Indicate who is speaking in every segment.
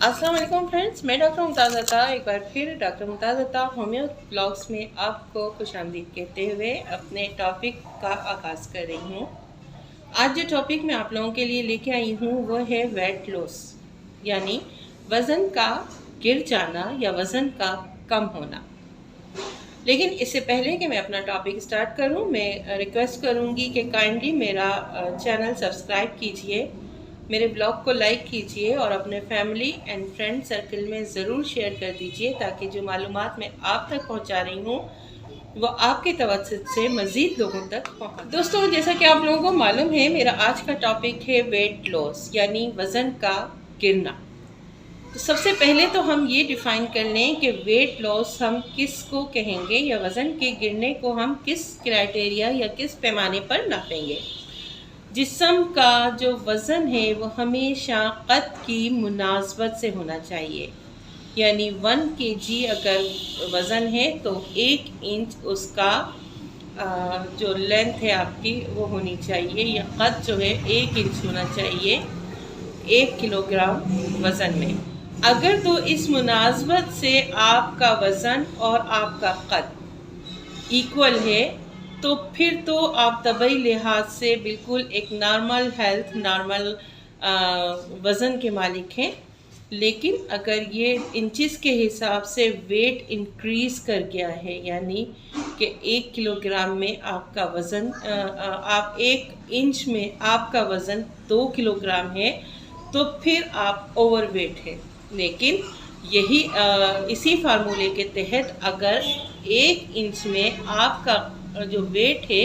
Speaker 1: अस्सलाम वालेकुम फ्रेंड्स, मैं डॉक्टर मुमताज़ अता एक बार फिर डॉक्टर मुमताज़ अता होम्यो ब्लॉग्स में आपको खुशामदीद कहते हुए अपने टॉपिक का आगाज़ कर रही हूँ। आज जो टॉपिक मैं आप लोगों के लिए लेके आई हूँ वो है वेट लॉस, यानी वज़न का गिर जाना या वज़न का कम होना। लेकिन इससे पहले कि मैं अपना टॉपिक स्टार्ट करूं, मैं रिक्वेस्ट करूंगी कि काइंडली मेरा चैनल सब्सक्राइब कीजिए, मेरे ब्लॉग को लाइक कीजिए और अपने फैमिली एंड फ्रेंड सर्कल में ज़रूर शेयर कर दीजिए ताकि जो मालूमात मैं आप तक पहुंचा रही हूं वो आपके तवज्जुह से मज़ीद लोगों तक पहुंचे। दोस्तों, जैसा कि आप लोगों को मालूम है, मेरा आज का टॉपिक है वेट लॉस यानी वज़न का गिरना। तो सबसे पहले तो हम ये डिफ़ाइन कर लें कि वेट लॉस हम किस को कहेंगे या वज़न के गिरने को हम किस क्राइटेरिया या किस पैमाने पर नापेंगे। जिस्म का जो वज़न है वो हमेशा कद की मुनासबत से होना चाहिए, यानी 1 kg अगर वज़न है तो 1 इंच उसका जो लेंथ है आपकी वो होनी चाहिए, या कद जो है 1 इंच होना चाहिए 1 किलोग्राम वज़न में। अगर तो इस मुनासबत से आपका वज़न और आपका कद इक्वल है तो फिर तो आप तबई लिहाज से बिल्कुल एक नॉर्मल हेल्थ, नॉर्मल वज़न के मालिक हैं। लेकिन अगर ये इंचेस के हिसाब से वेट इंक्रीज़ कर गया है, यानी कि 1 किलोग्राम में आपका वज़न, आप 1 इंच में आपका वज़न 2 किलोग्राम है, तो फिर आप ओवरवेट हैं। लेकिन यही इसी फार्मूले के तहत अगर 1 इंच में आपका जो वेट है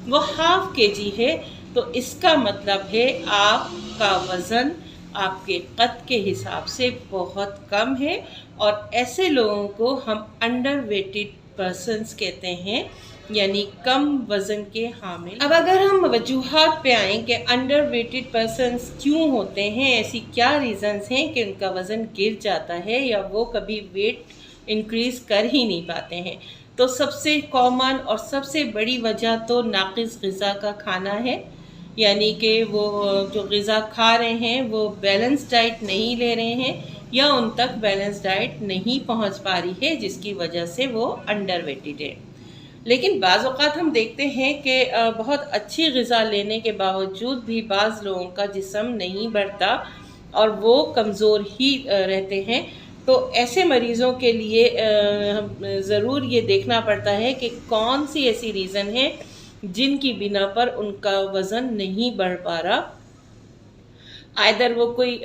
Speaker 1: वो ½ kg है तो इसका मतलब है आपका वज़न आपके कद के हिसाब से बहुत कम है, और ऐसे लोगों को हम अंडर वेटेड पर्सनस कहते हैं, यानी कम वज़न के हामिल। अब अगर हम वजूहात पे आएँ कि अंडर वेटेड पर्सनस क्यों होते हैं, ऐसी क्या रीज़न्स हैं कि उनका वज़न गिर जाता है या वो कभी वेट इंक्रीज़ कर ही नहीं पाते हैं, तो सबसे कॉमन और सबसे बड़ी वजह तो नाक़िस ग़िज़ा का खाना है, यानी कि वो जो ग़िज़ा खा रहे हैं वो बैलेंस डाइट नहीं ले रहे हैं या उन तक बैलेंस डाइट नहीं पहुंच पा रही है, जिसकी वजह से वो अंडर वेटेड है। लेकिन बाज़ औक़ात हम देखते हैं कि बहुत अच्छी ग़िज़ा लेने के बावजूद भी बाज़ लोगों का जिस्म नहीं बढ़ता और वो कमज़ोर ही रहते हैं। तो ऐसे मरीज़ों के लिए ज़रूर ये देखना पड़ता है कि कौन सी ऐसी रीज़न है जिनकी बिना पर उनका वज़न नहीं बढ़ पा रहा। आइदर वो कोई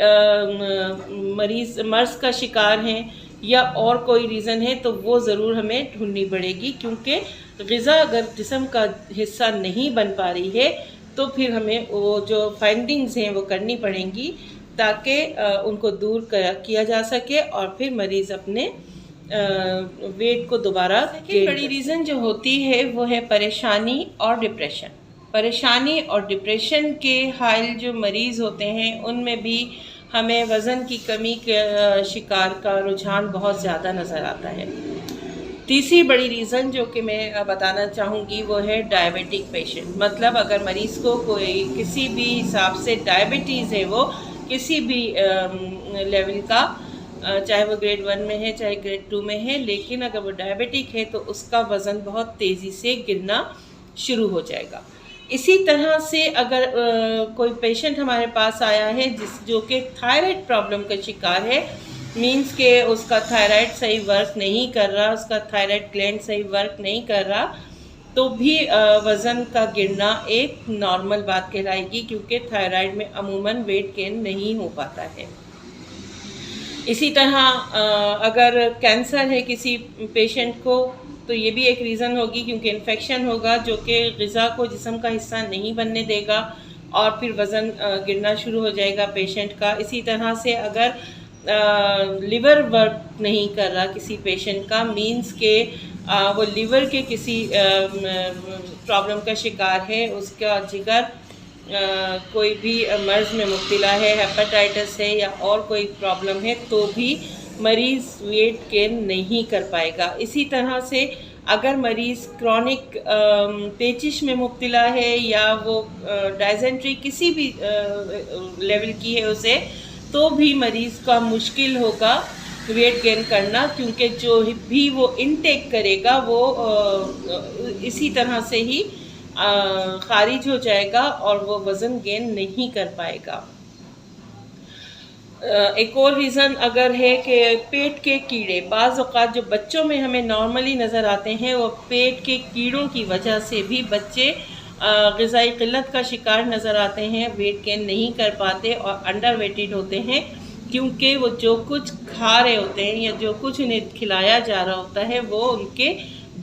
Speaker 1: मरीज़ मर्ज़ का शिकार हैं या और कोई रीज़न है, तो वो ज़रूर हमें ढूंढनी पड़ेगी, क्योंकि ग़िज़ा अगर जिस्म का हिस्सा नहीं बन पा रही है तो फिर हमें वो जो फाइंडिंग्स हैं वो करनी पड़ेंगी ताकि उनको दूर किया जा सके और फिर मरीज़ अपने वेट को दोबारा। सेकंड बड़ी रीज़न जो होती है वो है परेशानी और डिप्रेशन। परेशानी और डिप्रेशन के हाल जो मरीज़ होते हैं उनमें भी हमें वज़न की कमी के शिकार का रुझान बहुत ज़्यादा नज़र आता है। तीसरी बड़ी रीज़न जो कि मैं बताना चाहूँगी वो है डायबिटिक पेशेंट, मतलब अगर मरीज़ को कोई किसी भी हिसाब से डायबिटीज़ है, वो किसी भी लेवल का, चाहे वो ग्रेड 1 में है चाहे ग्रेड 2 में है, लेकिन अगर वो डायबिटिक है तो उसका वज़न बहुत तेज़ी से गिरना शुरू हो जाएगा। इसी तरह से अगर कोई पेशेंट हमारे पास आया है जो कि थायराइड प्रॉब्लम का शिकार है, मीन्स के उसका थायराइड सही वर्क नहीं कर रहा, उसका थायराइड ग्लैंड सही वर्क नहीं कर रहा, तो भी वज़न का गिरना एक नॉर्मल बात कहलाएगी, क्योंकि थायराइड में अमूमन वेट गेन नहीं हो पाता है। इसी तरह अगर कैंसर है किसी पेशेंट को तो ये भी एक रीज़न होगी, क्योंकि इन्फेक्शन होगा जो कि ग़िज़ा को जिस्म का हिस्सा नहीं बनने देगा और फिर वज़न गिरना शुरू हो जाएगा पेशेंट का। इसी तरह से अगर लिवर वर्क नहीं कर रहा किसी पेशेंट का, मीन्स के वो लिवर के किसी प्रॉब्लम का शिकार है, उसका जिगर कोई भी मर्ज़ में मुब्तला है, हेपेटाइटिस है या और कोई प्रॉब्लम है, तो भी मरीज़ वेट गेन नहीं कर पाएगा। इसी तरह से अगर मरीज़ क्रॉनिक पेचिश में मुब्तला है या वो डायसेंट्री किसी भी लेवल की है उसे, तो भी मरीज़ का मुश्किल होगा वेट गेन करना, क्योंकि जो भी वो इनटेक करेगा वो इसी तरह से ही खारिज हो जाएगा और वो वज़न गेन नहीं कर पाएगा। एक और रीज़न अगर है कि पेट के कीड़े, बाज़ औक़ात जो बच्चों में हमें नॉर्मली नज़र आते हैं, वो पेट के कीड़ों की वजह से भी बच्चे ग़िज़ाई क़िल्लत का शिकार नज़र आते हैं, वेट गेन नहीं कर पाते और अंडर वेटेड होते हैं, क्योंकि वो जो कुछ खा रहे होते हैं या जो कुछ उन्हें खिलाया जा रहा होता है वो उनके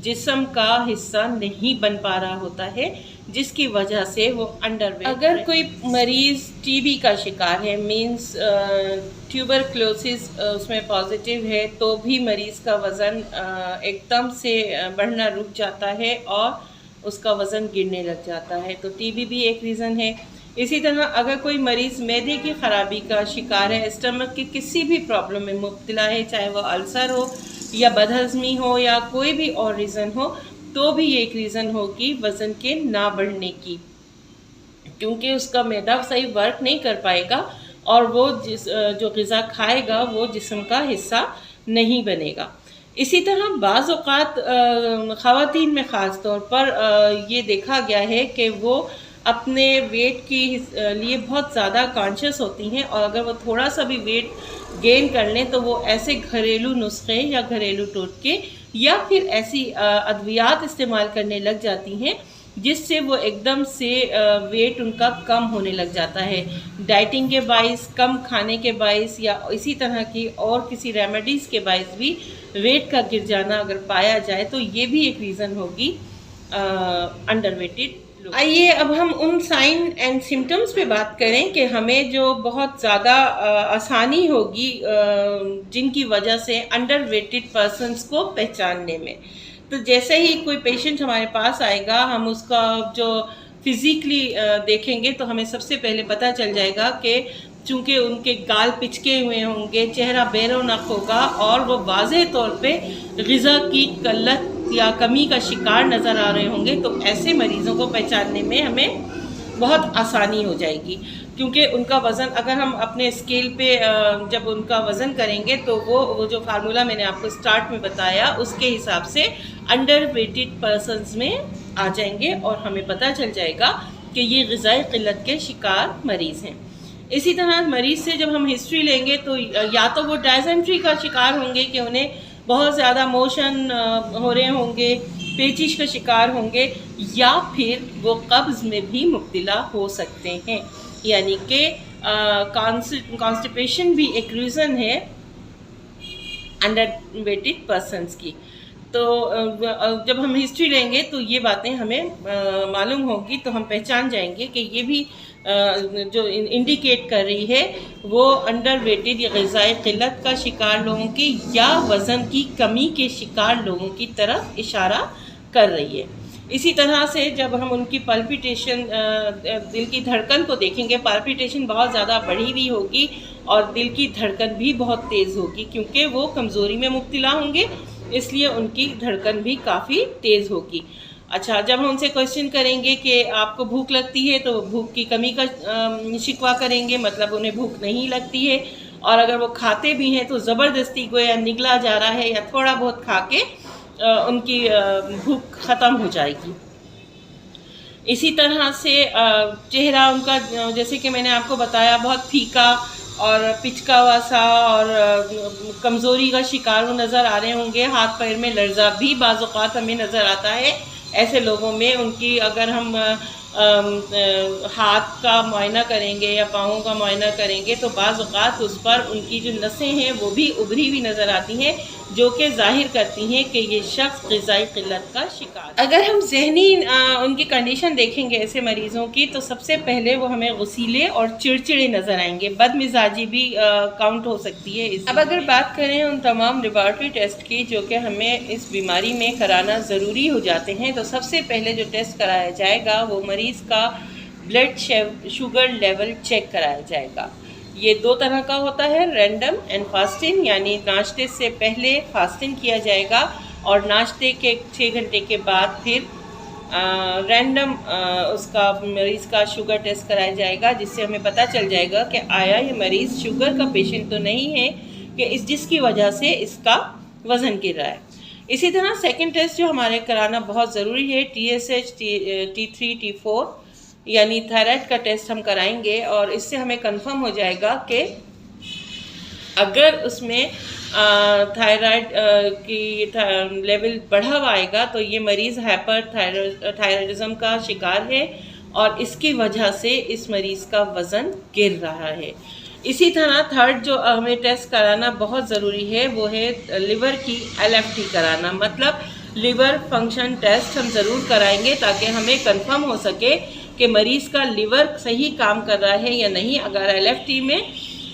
Speaker 1: जिस्म का हिस्सा नहीं बन पा रहा होता है, जिसकी वजह से वो अंडरवेट। अगर कोई मरीज़ टीबी का शिकार है, मींस ट्यूबरक्लोसिस उसमें पॉजिटिव है, तो भी मरीज़ का वज़न एकदम से बढ़ना रुक जाता है और उसका वज़न गिरने लग जाता है, तो टीबी भी एक रीज़न है। इसी तरह अगर कोई मरीज़ मैदे की ख़राबी का शिकार है, स्टमक की किसी भी प्रॉब्लम में मुब्तला है, चाहे वो अल्सर हो या बदहज़मी हो या कोई भी और रीज़न हो, तो भी ये एक रीज़न होगी वज़न के ना बढ़ने की, क्योंकि उसका मैदा सही वर्क नहीं कर पाएगा और वो जो ग़िज़ा खाएगा वो जिस्म का हिस्सा नहीं बनेगा। इसी तरह बाज़ औक़ात ख़वातीन में ख़ास तौर पर ये देखा गया है कि वो अपने वेट के लिए बहुत ज़्यादा कॉन्शियस होती हैं और अगर वो थोड़ा सा भी वेट गेन कर लें तो वो ऐसे घरेलू नुस्खे या घरेलू टोटके या फिर ऐसी अद्वियात इस्तेमाल करने लग जाती हैं जिससे वो एकदम से वेट उनका कम होने लग जाता है। डाइटिंग के बाइस, कम खाने के बाइस या इसी तरह की और किसी रेमेडीज़ के बाइस भी वेट का गिर जाना अगर पाया जाए तो ये भी एक रीज़न होगी अंडरवेटेड। आइए अब हम उन साइन एंड सिम्टम्स पे बात करें कि हमें जो बहुत ज़्यादा आसानी होगी जिनकी वजह से अंडरवेटेड पर्सन्स को पहचानने में। तो जैसे ही कोई पेशेंट हमारे पास आएगा, हम उसका जो फिज़िकली देखेंगे तो हमें सबसे पहले पता चल जाएगा कि चूँकि उनके गाल पिचके हुए होंगे, चेहरा बेरौनक होगा और वो वाज़ेह तौर पे ग़िज़ा की क़िल्लत या कमी का शिकार नज़र आ रहे होंगे, तो ऐसे मरीज़ों को पहचानने में हमें बहुत आसानी हो जाएगी, क्योंकि उनका वज़न अगर हम अपने स्केल पे जब उनका वज़न करेंगे तो वो जो फार्मूला मैंने आपको स्टार्ट में बताया उसके हिसाब से अंडरवेटेड पर्सन्स में आ जाएंगे और हमें पता चल जाएगा कि ये ग़िज़ाई क़िल्लत के शिकार मरीज़ हैं। इसी तरह मरीज़ से जब हम हिस्ट्री लेंगे तो या तो वो डायसेंट्री का शिकार होंगे कि उन्हें बहुत ज़्यादा मोशन हो रहे होंगे, पेचिश का शिकार होंगे, या फिर वो कब्ज़ में भी मुब्तला हो सकते हैं, यानी कि कॉन्स्टिपेशन भी एक रीज़न है अंडरवेटेड पर्सन्स की। तो जब हम हिस्ट्री लेंगे तो ये बातें हमें मालूम होगी, तो हम पहचान जाएंगे कि ये भी जो इंडिकेट कर रही है वो अंडरवेटेड या ग़िज़ाई क़िल्लत का शिकार लोगों की या वज़न की कमी के शिकार लोगों की तरफ इशारा कर रही है। इसी तरह से जब हम उनकी पल्पिटेशन, दिल की धड़कन को देखेंगे, पल्पिटेशन बहुत ज़्यादा बढ़ी हुई होगी और दिल की धड़कन भी बहुत तेज़ होगी, क्योंकि वो कमज़ोरी में मुब्तला होंगे, इसलिए उनकी धड़कन भी काफ़ी तेज़ होगी। अच्छा, जब हम उनसे क्वेश्चन करेंगे कि आपको भूख लगती है, तो भूख की कमी का शिकवा करेंगे, मतलब उन्हें भूख नहीं लगती है, और अगर वो खाते भी हैं तो ज़बरदस्ती गोया निगला जा रहा है या थोड़ा बहुत खा के उनकी भूख ख़त्म हो जाएगी। इसी तरह से चेहरा उनका, जैसे कि मैंने आपको बताया, बहुत फीका और पिचका हुआ सा और कमज़ोरी का शिकार वो नज़र आ रहे होंगे। हाथ पैर में लर्ज़ा भी बाज़ औक़ात हमें नज़र आता है ऐसे लोगों में। उनकी अगर हम हाथ का मुआयना करेंगे या पाँवों का मुआयना करेंगे तो बाज़ औक़ात उस पर उनकी जो नसें हैं वो भी उभरी हुई नज़र आती हैं, जो कि ज़ाहिर करती हैं कि ये शख्स ग़िज़ाई क़िल्लत का शिकार। अगर हम ज़हनी उनकी कंडीशन देखेंगे ऐसे मरीज़ों की, तो सबसे पहले वो हमें गुस्सीले और चिड़चिड़े नज़र आएंगे। बदमिजाजी भी काउंट हो सकती है। अब अगर बात करें उन तमाम लेबॉरेटरी टेस्ट की जो कि हमें इस बीमारी में कराना ज़रूरी हो जाते हैं, तो सबसे पहले जो टेस्ट कराया जाएगा वो मरीज़ का ब्लड शुगर लेवल चेक कराया जाएगा। ये दो तरह का होता है, रैंडम एंड फास्टिंग, यानी नाश्ते से पहले फास्टिंग किया जाएगा और नाश्ते के 6 घंटे के बाद फिर रैंडम उसका मरीज़ का शुगर टेस्ट कराया जाएगा, जिससे हमें पता चल जाएगा कि आया ये मरीज़ शुगर का पेशेंट तो नहीं है कि जिसकी वजह से इसका वज़न गिर रहा है। इसी तरह सेकंड टेस्ट जो हमारे कराना बहुत ज़रूरी है, TSH, T3, T4 यानी थायराइड का टेस्ट हम कराएंगे, और इससे हमें कंफर्म हो जाएगा कि अगर उसमें थायराइड की लेवल बढ़ा हुआ आएगा तो ये मरीज़ हाइपरथायराइडिज्म का शिकार है और इसकी वजह से इस मरीज़ का वज़न गिर रहा है। इसी तरह थर्ड जो हमें टेस्ट कराना बहुत ज़रूरी है वो है लिवर की LFT कराना, मतलब लिवर फंक्शन टेस्ट हम ज़रूर कराएंगे ताकि हमें कंफर्म हो सके कि मरीज़ का लिवर सही काम कर रहा है या नहीं। अगर LFT में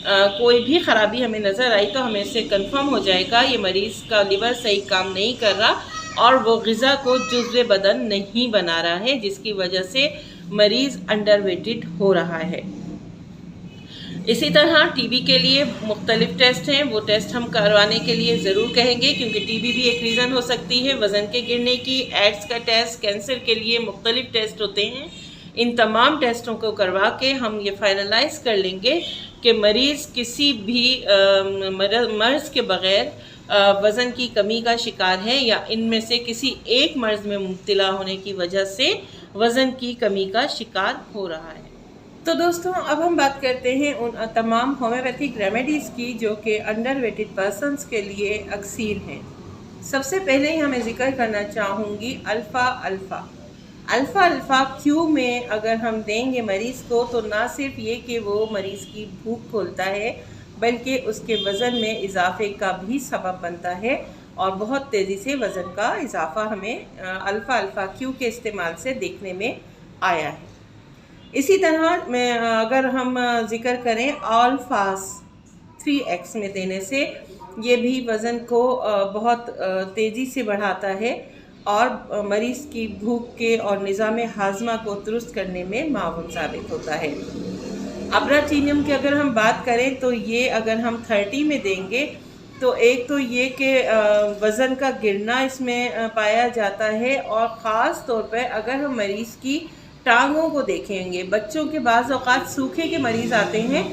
Speaker 1: कोई भी ख़राबी हमें नज़र आई तो हमें इससे कंफर्म हो जाएगा ये मरीज़ का लिवर सही काम नहीं कर रहा और वो ग़िज़ा को जुज़्व बदन नहीं बना रहा है, जिसकी वजह से मरीज़ अंडरवेटेड हो रहा है। इसी तरह टीबी के लिए मुख्तलिफ टेस्ट हैं, वो टेस्ट हम करवाने के लिए ज़रूर कहेंगे क्योंकि टीबी भी एक रीज़न हो सकती है वज़न के गिरने की। एड्स का टेस्ट, कैंसर के लिए मुख्तलिफ टेस्ट होते हैं। इन तमाम टेस्टों को करवा के हम ये फाइनलाइज कर लेंगे कि मरीज़ किसी भी मर्ज़ के बग़ैर वज़न की कमी का शिकार है या इनमें से किसी एक मर्ज़ में मुब्तला होने की वजह से वज़न की कमी का शिकार हो रहा है। तो दोस्तों, अब हम बात करते हैं उन तमाम होम्योपैथिक रेमेडीज़ की जो कि अंडरवेटेड पर्सनस के लिए अक्सीर हैं। सबसे पहले ही हमें ज़िक्र करना चाहूँगी अल्फ़ा क्यू में अगर हम देंगे मरीज़ को तो ना सिर्फ ये कि वो मरीज़ की भूख खोलता है बल्कि उसके वज़न में इजाफे का भी सबब बनता है और बहुत तेज़ी से वज़न का इजाफा हमें अल्फ़ा क्यू के इस्तेमाल से देखने में आया है। इसी तरह में अगर हम ज़िक्र करें ऑल फास्ट 3x में देने से ये भी वज़न को बहुत तेज़ी से बढ़ाता है और मरीज़ की भूख के और निज़ाम हाज़मा को दुरुस्त करने में मावन साबित होता है। अब्राटीनियम की अगर हम बात करें तो ये अगर हम 30 में देंगे तो एक तो ये कि वज़न का गिरना इसमें पाया जाता है और ख़ास तौर पर अगर हम मरीज़ की टांगों को देखेंगे, बच्चों के बाज़ औक़ात सूखे के मरीज़ आते हैं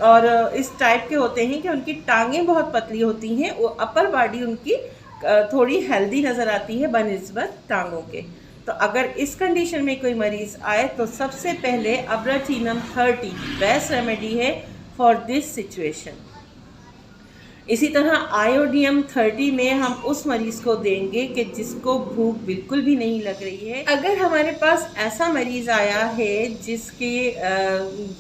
Speaker 1: और इस टाइप के होते हैं कि उनकी टांगें बहुत पतली होती हैं, वो अपर बॉडी उनकी थोड़ी हेल्दी नज़र आती है बनिस्बत टांगों के। तो अगर इस कंडीशन में कोई मरीज़ आए तो सबसे पहले अब्राटीनम 30 बेस्ट रेमेडी है फॉर दिस सिचुएशन। इसी तरह आयोडियम 30 में हम उस मरीज़ को देंगे कि जिसको भूख बिल्कुल भी नहीं लग रही है। अगर हमारे पास ऐसा मरीज़ आया है जिसकी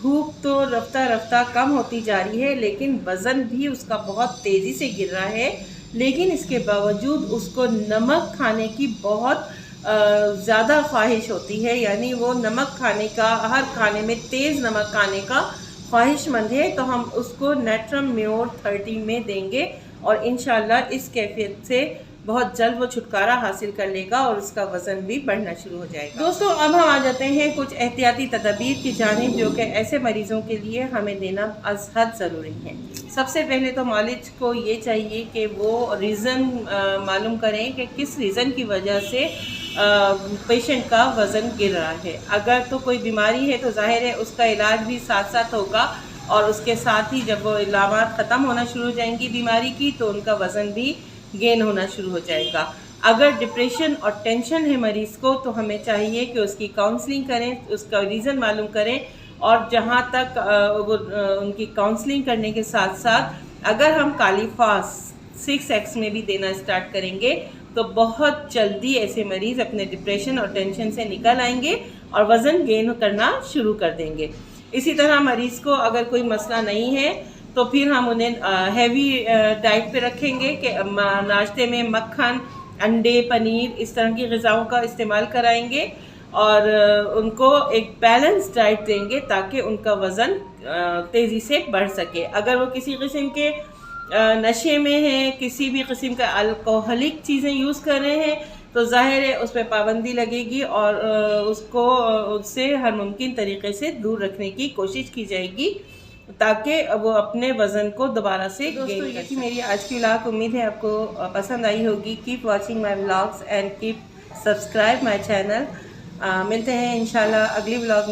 Speaker 1: भूख तो रफ्ता रफ्ता कम होती जा रही है लेकिन वज़न भी उसका बहुत तेज़ी से गिर रहा है, लेकिन इसके बावजूद उसको नमक खाने की बहुत ज़्यादा ख्वाहिश होती है, यानी वो नमक खाने का, हर खाने में तेज़ नमक खाने का ख्वाहिशमंद है, तो हम उसको नेट्रम म्योर 30 में देंगे और इंशाल्लाह इस कैफियत से बहुत जल्द वो छुटकारा हासिल कर लेगा और उसका वज़न भी बढ़ना शुरू हो जाएगा। दोस्तों, अब हम आ जाते हैं कुछ एहतियाती तदबीर की जानिब जो कि ऐसे मरीज़ों के लिए हमें देना अज़ हद ज़रूरी है। सबसे पहले तो मालिज को ये चाहिए कि वो रीज़न मालूम करें कि किस रीज़न की वजह से पेशेंट का वज़न गिर रहा है। अगर तो कोई बीमारी है तो जाहिर है उसका इलाज भी साथ साथ होगा और उसके साथ ही जब वो इलामात ख़त्म होना शुरू हो जाएंगी बीमारी की तो उनका वज़न भी गेन होना शुरू हो जाएगा। अगर डिप्रेशन और टेंशन है मरीज़ को तो हमें चाहिए कि उसकी काउंसलिंग करें, उसका रीज़न मालूम करें और जहाँ तक उनकी काउंसलिंग करने के साथ साथ अगर हम कालीफास 6x में भी देना स्टार्ट करेंगे तो बहुत जल्दी ऐसे मरीज़ अपने डिप्रेशन और टेंशन से निकल आएंगे और वज़न गेन करना शुरू कर देंगे। इसी तरह मरीज़ को अगर कोई मसला नहीं है तो फिर हम उन्हें हैवी डाइट पे रखेंगे कि नाश्ते में मक्खन, अंडे, पनीर इस तरह की ग़िज़ाओं का इस्तेमाल कराएंगे और उनको एक बैलेंस डाइट देंगे ताकि उनका वज़न तेज़ी से बढ़ सके। अगर वो किसी किस्म के नशे में हैं, किसी भी किस्म का अल्कोहलिक चीज़ें यूज़ कर रहे हैं तो ज़ाहिर है उस पर पाबंदी लगेगी और उसको उससे हर मुमकिन तरीके से दूर रखने की कोशिश की जाएगी ताकि वो अपने वज़न को दोबारा से दोस्तों ये थी मेरी आज की व्लॉग। उम्मीद है आपको पसंद आई होगी। Keep watching my vlogs and keep subscribe my channel. मिलते हैं इंशाल्लाह अगली व्लॉग में।